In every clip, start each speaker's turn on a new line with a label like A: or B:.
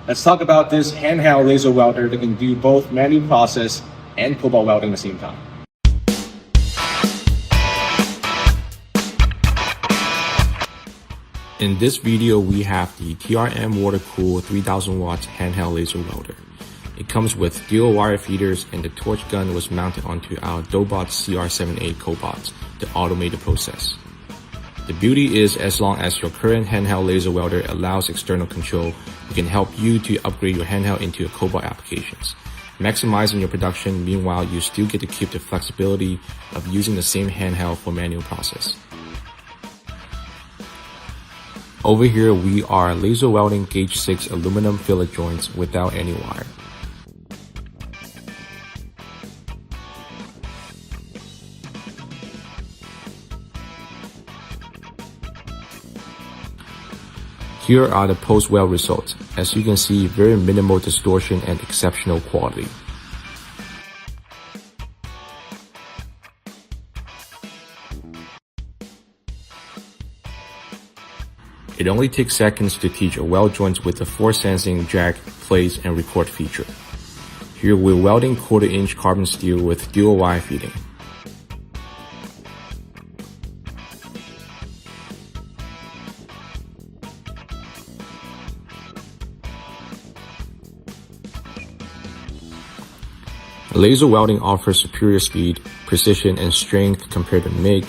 A: Let's talk about this handheld laser welder that can do both manual process and cobalt welding at the same time.
B: In this video, we have the TRM Watercool 3000 watts handheld laser welder. It comes with dual wire feeders, and the torch gun was mounted onto our Dobot CR7A cobots, the automated process. The beauty is, as long as your current handheld laser welder allows external control, it can help you to upgrade your handheld into a cobot applications, maximizing your production. Meanwhile, you still get to keep the flexibility of using the same handheld for manual process. Over here, we are laser welding gauge 6 aluminum fillet joints without any wire. Here are the post-weld results. As you can see, very minimal distortion and exceptional quality. It only takes seconds to teach a weld joint with the force sensing jack, plates, and record feature. Here we're welding 1/4 inch carbon steel with dual wire feeding. Laser welding offers superior speed, precision, and strength compared to MIG,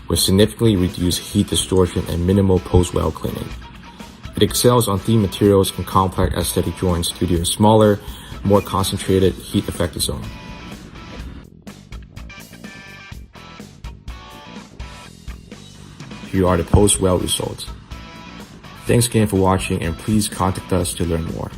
B: with significantly reduced heat distortion and minimal post-weld cleaning. It excels on thin materials and complex aesthetic joints due to a smaller, more concentrated heat effector zone. Here are the post-weld results. Thanks again for watching, and please contact us to learn more.